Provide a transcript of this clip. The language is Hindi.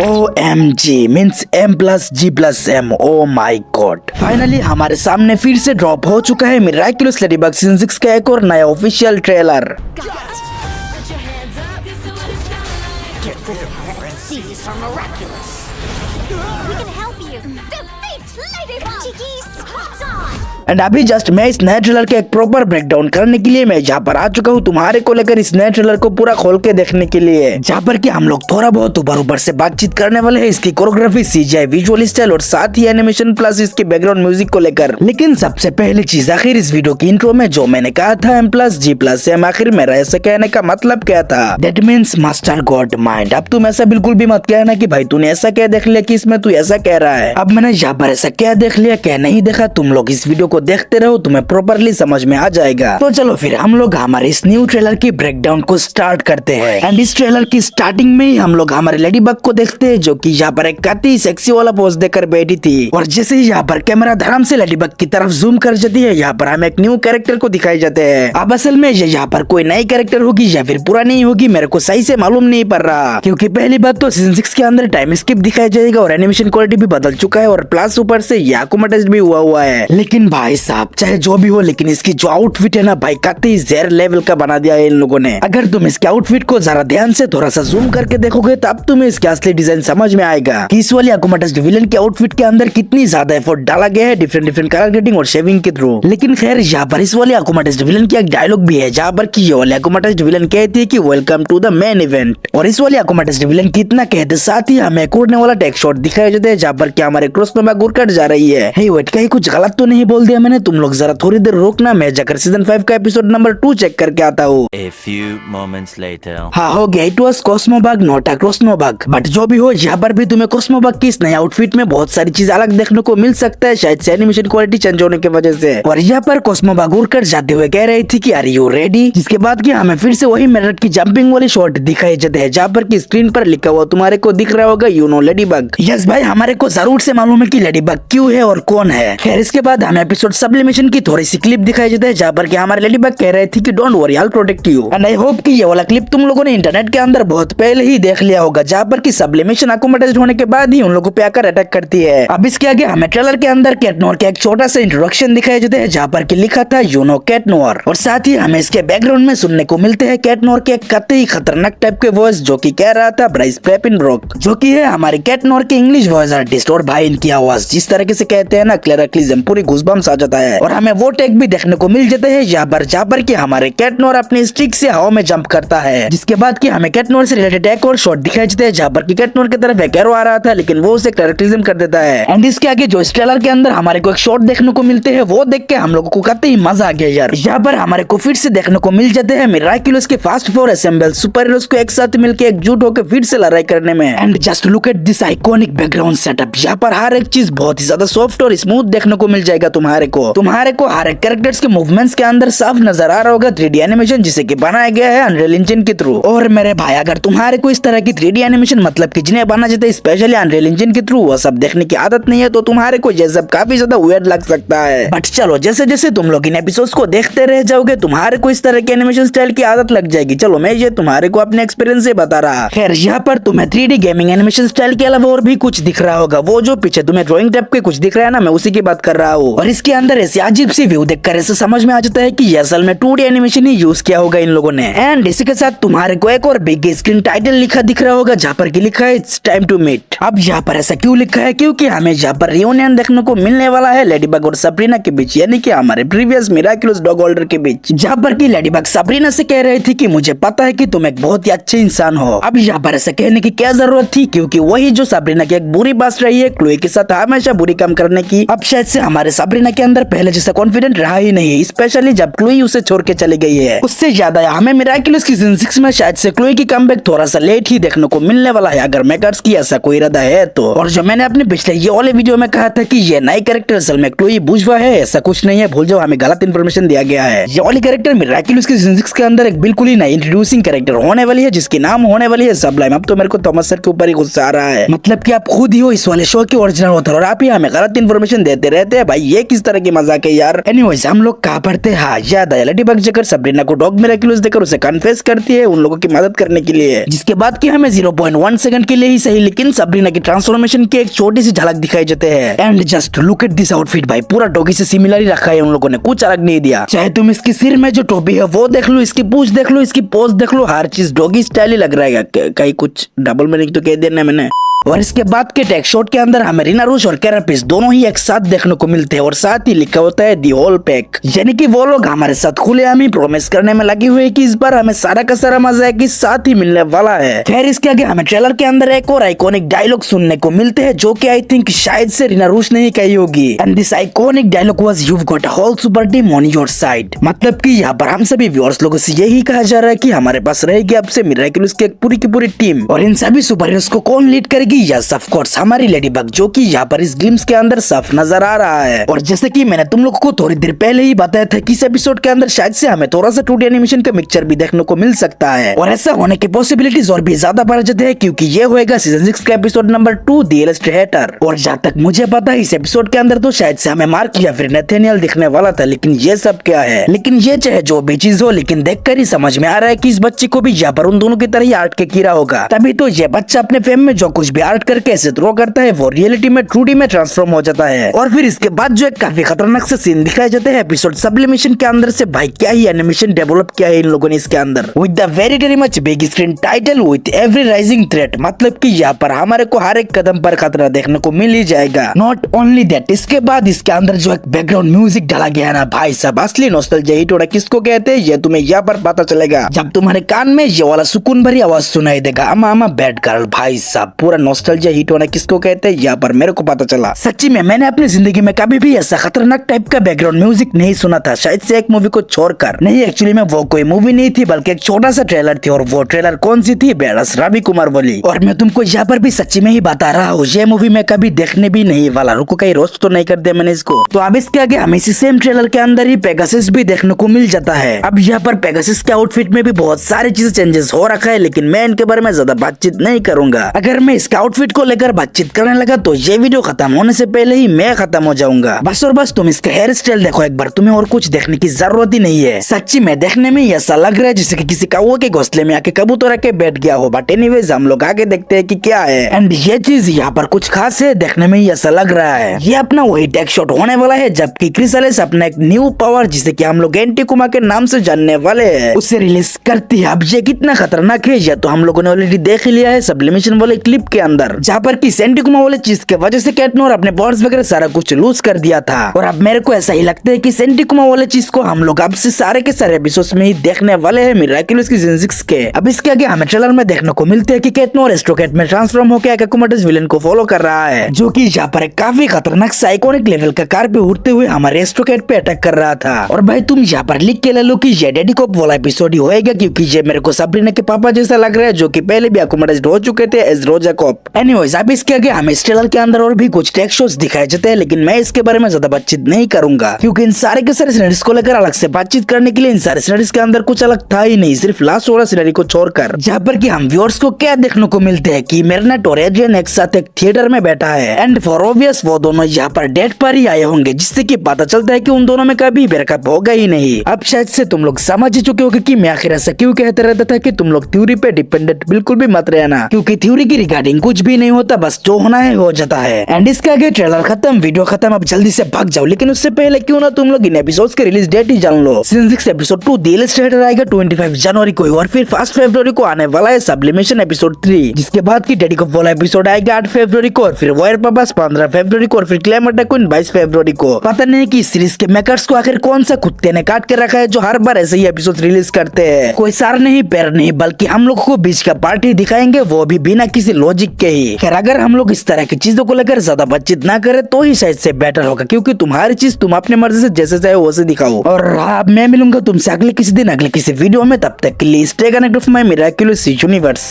OMG means M+G+M। ओ माई गॉड, फाइनली हमारे सामने फिर से ड्रॉप हो चुका है मिराक्युलस लेडीबग सीजन 6 का एक और नया ऑफिशियल ट्रेलर। एंड अभी जस्ट मैं इस नए ट्रेलर के एक प्रॉपर ब्रेकडाउन करने के लिए मैं जहाँ पर आ चुका हूँ तुम्हारे को लेकर इस नए ट्रेलर को पूरा खोल के देखने के लिए, जहाँ पर कि हम लोग थोड़ा बहुत ऊपर से बातचीत करने वाले हैं इसकी कोरियोग्राफी, CGI, विजुअल स्टाइल और साथ ही एनिमेशन प्लस इसके बैकग्राउंड म्यूजिक को लेकर। लेकिन सबसे पहली चीज आखिर इस वीडियो की इंट्रो में जो मैंने कहा था M+G+M, आखिर मेरा ऐसा कहने का मतलब क्या था? That means master God mind. अब तुम ऐसा बिल्कुल भी मत कहना कि भाई तूने ऐसा क्या देख लिया कि इसमें तू ऐसा कह रहा है। अब मैंने यहाँ पर ऐसा क्या देख लिया क्या नहीं देखा, तुम लोग इस वीडियो को देखते रहो, तुम्हें प्रॉपरली समझ में आ जाएगा। तो चलो फिर हम लोग हमारे इस न्यू ट्रेलर की ब्रेकडाउन को स्टार्ट करते हैं। एंड इस ट्रेलर की स्टार्टिंग में ही हम लोग हमारे लेडीबग को देखते हैं जो कि यहाँ पर एक काफी सेक्सी वाला पोज देकर बैठी थी, और जैसे ही यहाँ पर कैमरा धर्म से लेडीबग की तरफ जूम कर जाती है, यहाँ पर हमें एक न्यू कैरेक्टर को दिखाई जाते हैं। अब असल में ये यहाँ पर कोई नई कैरेक्टर होगी या फिर पुरानी होगी मेरे को सही से मालूम नहीं पड़ रहा, क्योंकि पहली बात तो सीजन 6 के अंदर टाइम स्किप दिखाया जाएगा और एनिमेशन क्वालिटी भी बदल चुका है, और प्लस ऊपर से याकुमाटेस्ट भी हुआ है। लेकिन भाई साहब चाहे जो भी हो, लेकिन इसकी जो आउटफिट है ना भाई काफी जहर लेवल का बना दिया है इन लोगों ने। अगर तुम इसके आउटफिट को जरा ध्यान से थोड़ा सा जूम करके देखोगे तब तुम्हें इसके असली डिजाइन समझ में आएगा कि इस वाली याकुमाटेस्ट विलन के आउटफिट के अंदर कितनी ज्यादा एफर्ट डाला गया है डिफरेंट कलर ग्रेडिंग और शेविंग के थ्रू। लेकिन खैर यहाँ पर इस वाली याकुमाटेस्ट विलन की एक डायलॉग भी है जहाँ पर की ये वाली याकुमाटेस्ट विलन कहती है कि welcome to the main event, और इस वाली याकुमाटेस्ट विलन कितना कहते साथ ही हमें एक उड़ने वाला टेक शॉट दिखाया जाता है जहाँ पर क्या हमारे क्रोसनोवा गुरकट जा रही है। हे वेट, कहीं कुछ गलत तो नहीं बोल दिया मैंने? तुम लोग जरा थोड़ी देर रोकना, मैं जाकर सीजन 5 का एपिसोड नंबर 2 चेक करके आता हूँ। हाँ हो गया, it was cosmobug not a crosnobug. But जो भी हो, यहाँ पर भी तुम्हें कोस्मोबग की इस नए आउटफिट में बहुत सारी चीज अलग देखने को मिल सकता है, शायद से एनिमेशन क्वालिटी चेंज होने की वजह से। और यहाँ पर कोस्मोबग उड़कर जाते हुए कह रही थी कि आर यू रेडी, जिसके बाद की हमें फिर से वही मिरर की जंपिंग वाली शॉट दिखाई जाते हैं जहाँ पर की स्क्रीन पर लिखा हुआ तुम्हारे को दिख रहा होगा यू नो लेडीबग। यस भाई, हमारे को जरूर से मालूम है कि लेडीबग क्यों है और कौन है। खैर इसके बाद हमें एपिसोड सब्लिमेशन की थोड़ी सी क्लिप दिखाई जाती है जहाँ पर कि हमारे लेडीबग कह रहे थे कि don't worry I will protect you. And I hope कि ये वाला क्लिप तुम लोगों ने इंटरनेट के अंदर बहुत पहले ही देख लिया होगा, जहाँ पर कि सब्लिमेशन याकुमाटेस्ट होने के बाद ही उन लोगों पे आकर अटैक करती है। अब इसके आगे हमें ट्रेलर के अंदर कैटनोर का एक छोटा सा इंट्रोडक्शन दिखाया जाता है जहाँ पर कि लिखा था यू नो कैटनोर, और साथ ही हमें इसके बैकग्राउंड में सुनने को मिलते हैं कैटनोर के कतई खतरनाक टाइप के वॉइस जो कि कह रहा था ब्राइस पेपिनब्रोक, जो कि है हमारे कैटनोर के इंग्लिश वॉइस आर्टिस्ट। और भाई इनकी आवाज जिस तरीके से कहते हैं ना क्लियरली पूरी गूज़बम्स आ जाता है। और हमें वो टेक भी देखने को मिल जाते हैं जहाँ पर कि हमारे कैटनोर अपनी स्टिक से हवा में जंप करता है, जिसके बाद कि हमें कैटनोर से रिलेटेड एक और शॉट दिखाई जाते हैं जहाँ पर कि कैटनोर की तरफ एक एरो आ रहा था लेकिन वो उसे क्लियरली कर देता है। एंड इसके आगे जो इस ट्रेलर के अंदर हमारे को एक शॉट देखने को मिलते हैं वो देख के हम लोगों को काफी मजा आ गया यार। यहाँ पर हमारे को फिर से देखने को मिल जाते हैं मिराक्युलस के फास्ट 4 असेंबल सुपर हीरोज को एक साथ मिलकर एकजुट होकर फिर से लड़ाई करने में। And just look at this iconic background setup, यहाँ पर हर एक चीज बहुत ही ज्यादा सॉफ्ट और स्मूथ देखने को मिल जाएगा तुम्हारे को हर एक कैरेक्टर्स के मूवमेंट्स के अंदर साफ नजर आ रहा होगा 3D एनिमेशन जिसे कि बनाया गया है अनरियल इंजन के थ्रू। और मेरे भाई अगर तुम्हारे को इस तरह की 3D एनिमेशन मतलब कि जिन्हें बना जाता है स्पेशली अनरियल इंजन के थ्रू वो सब देखने की आदत नहीं है तो तुम्हारे को ये सब काफी ज्यादा वियर्ड लग सकता है। बट चलो जैसे जैसे तुम लोग इन एपिसोड्स को देखते रह जाओगे तुम्हारे को इस तरह की एनिमेशन स्टाइल की आदत लग जाएगी। चलो मैं ये तुम्हारे को अपने एक्सपीरियंस से बता रहा। खैर यहाँ पर तुम्हें 3D गेमिंग एनिमेशन स्टाइल के अलावा और भी कुछ दिख रहा होगा, वो जो पीछे तुम्हें ड्राइंग टाइप के कुछ दिख रहा है ना, मैं उसी की बात कर रहा हूँ। और इसके अंदर ऐसे अजीब सी व्यू देखकर ऐसे समझ में आ जाता है कि ये असल में 2D एनिमेशन ही यूज किया होगा इन लोगों ने। एंड इसी के साथ तुम्हारे को एक और बिग स्क्रीन टाइटल लिखा दिख रहा होगा जहाँ पर की लिखा है इट्स टाइम टू मीट। अब यहाँ पर ऐसा क्यों लिखा है? क्योंकि हमें यहाँ पर रियूनियन देखने को मिलने वाला है लेडीबग और सब्रीना के बीच, यानी कि हमारे प्रीवियस मिराक्युलस डॉग होल्डर के बीच, जहाँ पर की लेडीबग सब्रीना से कह रही थी कि मुझे पता है कि तुम एक बहुत ही अच्छे इंसान हो। अब यहाँ पर ऐसा कहने की क्या जरूरत थी, क्योंकि वही जो सब्रीना की एक बुरी बात रही है क्लोई के साथ हमेशा बुरी काम करने की, अब शायद से हमारे सब्रीना के अंदर पहले जैसा कॉन्फिडेंट रहा ही नहीं, स्पेशली जब क्लोई उसे छोड़ के चली गई है। उससे ज्यादा हमें मिराक्युलस की सीजन 6 में शायद से क्लोई की कमबैक थोड़ा सा लेट ही देखने को मिलने वाला है अगर मेकर्स की ऐसा कोई इरादा है तो। और जो मैंने अपने पिछले ये वाले वीडियो में कहा था कि ये नई कैरेक्टर असल में क्लोई बुर्जुआ है, ऐसा कुछ नहीं है, भूल जाओ, हमें गलत इंफॉर्मेशन दिया गया है। ये वाली कैरेक्टर मिराक्युलस की सीजन 6 के अंदर एक बिल्कुल ही नई इंट्रोड्यूसिंग कैरेक्टर होने वाली है जिसकी नाम होने वाली है सबलाइम। अब तो मेरे को थॉमस सर के ऊपर ही गुस्सा आ रहा है, मतलब कि आप खुद ही हो इस वाले शो के ओरिजिनल ऑथर और आप आप ही हमें गलत इन्फॉर्मेशन देते रहते हैं भाई, ये किस तरह की मजाक है यार। एनीवेज हम लोग कहाँ पढ़ते हैं, हाँ याद आया, लेडीबग जाकर सबरीना को डॉग मिरेकल्स देकर उसे कन्फेस करती है उन लोगों की मदद करने के लिए, जिसके बाद कि हमें 0.1 सेकंड के लिए ही सही लेकिन सबरीना की ट्रांसफॉर्मेशन की एक छोटी सी झलक दिखाई जाते हैं। And just look at this outfit भाई, पूरा डॉगी से सिमिलर ही रखा है उन लोगों ने, कुछ अलग नहीं दिया। चाहे तुम इसकी सिर में जो टोपी है वो देख लो, इसकी पूंछ देख लो, इसकी पोज देख लो, हर चीज डॉगी स्टाइल ही लग रहा है। कहीं कुछ डबल मीनिंग तो कह देना मैंने। और इसके बाद के टेक शॉट के अंदर हमें रीना रूश और कैरापिस दोनों ही एक साथ देखने को मिलते हैं और साथ ही लिखा होता है दी होल पैक, यानी कि वो लोग हमारे साथ खुलेआम ही प्रॉमिस करने में लगे हुए कि इस बार हमें सारा का सारा मजा है कि साथ ही मिलने वाला है। खैर इसके आगे हमें ट्रेलर के अंदर एक और आइकॉनिक डायलॉग सुनने को मिलते हैं जो कि आई थिंक शायद से रीना रूश ने ही कही होगी। And this iconic dialogue was you got a whole super team on your side, मतलब कि यहाँ पर हम सभी व्यूअर्स लोगों से यही कहा जा रहा है कि हमारे पास रहेगी अब से मिरेकल्स की एक पूरी की पूरी टीम। और इन सभी सुपर हीरोज को कौन लीड करेगी? यस ऑफ कोर्स हमारी लेडीबग, जो कि यहाँ पर इस ग्लिम्स के अंदर साफ नजर आ रहा है। और जैसे कि मैंने तुम लोगों को थोड़ी देर पहले ही बताया था कि इस एपिसोड के अंदर शायद से हमें थोड़ा सा 2D एनिमेशन का मिक्सचर भी देखने को मिल सकता है, और ऐसा होने की पॉसिबिलिटीज और भी ज्यादा बढ़ जाते हैं क्योंकि ये होएगा सीजन 6 का एपिसोड नंबर 2 द इलस्ट्रेटर। और जहाँ तक मुझे पता है इस एपिसोड के अंदर तो शायद से हमें मार्क या फिर नेथेनियल दिखने वाला था, लेकिन ये सब क्या है? लेकिन ये चाहे जो भी चीज हो, लेकिन देखकर ही समझ में आ रहा है कि इस बच्चे को भी यहाँ पर उन दोनों की तरह ही आर्ट के कीड़ा होगा, तभी तो ये बच्चा अपने फेम में जो कुछ भी आर्ट करके ऐसे थ्रो करता है वो रियलिटी में 2D में ट्रांसफॉर्म हो जाता है। और फिर इसके बाद जो एक काफी खतरनाक से सीन दिखाए जाते हैं एपिसोड सब्लिमेशन के अंदर से, भाई क्या ही एनिमेशन डेवलप किया है इन लोगों ने इसके अंदर, with the very much big screen title with every rising threat, मतलब कि यहाँ पर हमारे को हर एक कदम पर खतरा देखने को मिल ही जाएगा। नॉट ओनली दैट, इसके बाद इसके अंदर जो एक बैकग्राउंड म्यूजिक डाला गया है ना भाई साहब, असली नॉस्टैल्जिया हिट होना किसको कहते हैं ये तुम्हें यहाँ पर पता चलेगा जब तुम्हारे कान में ये वाला सुकून भरी आवाज सुनाई देगा, अमा बैड गर्ल। भाई साहब पूरा नॉस्टैल्जिया हिट होना किसको कहते हैं यहाँ पर मेरे को पता चला। सच्ची में मैंने अपनी जिंदगी में कभी भी ऐसा खतरनाक टाइप का बैकग्राउंड म्यूजिक नहीं सुना था, शायद से एक मूवी को छोड़कर। नहीं एक्चुअली में वो कोई मूवी नहीं थी बल्कि एक छोटा सा ट्रेलर थी, और वो ट्रेलर कौन सी थी? बेड़स रवि कुमार वाली। और मैं तुमको यहाँ पर भी सच्ची में ही बता रहा हूँ ये मूवी मैं कभी देखने भी नहीं वाला। रुको कहीं रोस्ट तो नहीं कर दिया मैंने इसको। तो अब इसके आगे हमें इसी सेम ट्रेलर के अंदर ही पेगासस भी देखने को मिल जाता है। अब यहाँ पर पेगासस के आउटफिट में भी बहुत सारी चीजें चेंजेस हो रखा है, लेकिन मैं इनके बारे में ज्यादा बातचीत नहीं करूंगा। अगर मैं इसके आउटफिट को लेकर बातचीत करने लगा तो ये वीडियो खत्म होने से पहले ही मैं खत्म हो जाऊंगा। बस और बस तुम इसका हेयर स्टाइल देखो एक बार, तुम्हें और कुछ देखने की जरूरत ही नहीं है। सच्ची में देखने में ऐसा लग रहा है जैसे कि किसी कौवे के घोंसले में आके कबूतर आके बैठ गया हो। बट एनीवेज हम लोग आगे देखते हैं कि क्या है। एंड ये चीज यहाँ पर कुछ खास है, देखने में ऐसा लग रहा है ये अपना वही टेक शॉट होने वाला है जबकि क्रिसालिस अपना एक न्यू पावर जिसे कि हम लोग एंटीकुमा के नाम से जानने वाले हैं उसे रिलीज करती है। अब ये कितना खतरनाक है ये तो हम लोगों ने ऑलरेडी देख लिया है सब्लिमेशन वाले क्लिप के अंदर, जहाँ पर की एंटीकुमा वाले चीज के वजह से कैटनोर अपने पावर्स वगैरह सारा कुछ लूज कर दिया था। और अब मेरे को ऐसा ही लगता है कि एंटीकुमा वाले चीज को हम लोग अब से सारे के सारे एपिसोड्स में ही देखने वाले हैं मिराक्युलस की सीजन 6 के। अब इसके आगे हमें ट्रेलर में देखने को मिलते हैं कि कैटनोर एस्ट्रोकैट में ट्रांसफॉर्म होकर एकाकुमाटस विलेन को फॉलो कर रहा है, जो कि यहाँ पर एक काफी खतरनाक साइकोनिक लेवल का कार पे उड़ते हुए हमारे एस्ट्रोकैट पे अटैक कर रहा था। और भाई तुम यहाँ पर लिख के ले लो कि ये डैडी कॉप वाला एपिसोड ही होएगा, क्योंकि ये मेरे को सबरीना के पापा जैसा लग रहा है जो कि पहले भी एकाकुमाटस हो चुके थे एज रोजा कॉप। एनीवेज अब इसके आगे हमें इस ट्रेलर के अंदर और भी कुछ टेक शोज दिखाए जाते हैं, लेकिन मैं इसके बारे में ज्यादा बातचीत नहीं करूंगा क्योंकि इन सारे के सारे सिनेरियोस को लेकर अलग से बातचीत करने के लिए इन सारे सिनेरियोस के अंदर कुछ अलग था ही नहीं, सिर्फ लास्ट वाला सिनेरियो को छोड़कर, जहाँ पर कि हम व्यूअर्स को क्या देखने को मिलते हैं कि मेरनेट और एड्रियन एक साथ एक थिएटर में बैठा है एंड फॉर ऑब्वियस वो दोनों यहाँ पर डेट पर ही आए होंगे, जिससे कि पता चलता है कि उन दोनों में कभी ब्रेकअप होगा ही नहीं। अब शायद से तुम लोग समझ ही चुके होगे कि मैं आखिर ऐसा क्यों कहते रहता था कि तुम लोग थ्योरी पे डिपेंडेंट बिल्कुल भी मत रहना, क्योंकि थ्योरी की रिगार्डिंग कुछ भी नहीं होता, बस जो होना है हो जाता है। एंड इसके आगे ट्रेलर खत्म, वीडियो खत्म, अब जल्दी से भाग जाओ। लेकिन उससे पहले क्यों ना तुम लोग इन एपिसोड्स के रिलीज डेट ही जान लो। सीजन 6 एपिसोड 2 द इलस्ट्रेटर आएगा 25 जनवरी को, और फिर 1 फरवरी को आने वाला है सब्लिमेशन एपिसोड 3, जिसके बाद की डैडी कॉप वाला एपिसोड आएगा 8 फरवरी को, और फिर वायर पापास 15 फरवरी को, और फिर क्लेमेंटा क्वीन 22 फरवरी को। पता नहीं कि इस सीरीज के मेकर्स को आखिर कौन सा कुत्ते ने काट के रखा है जो हर बार ऐसे ही एपिसोड रिलीज करते हैं। कोई सार नहीं पैर नहीं, बल्कि हम लोग को बीच का पार्टी दिखाएंगे, वो भी बिना किसी लॉजिक के ही। खैर अगर हम लोग इस तरह की चीजों को लेकर ज्यादा बातचीत ना करें तो ही शायद से बेटर होगा, क्योंकि तुम्हारी चीज तुम अपने मर्जी से जैसे चाहे वैसे दिखाओ। और अब मैं मिलूंगा तुमसे अगले किसी दिन अगले किसी वीडियो में, तब तक के लिए stay connected with my miraculous universe.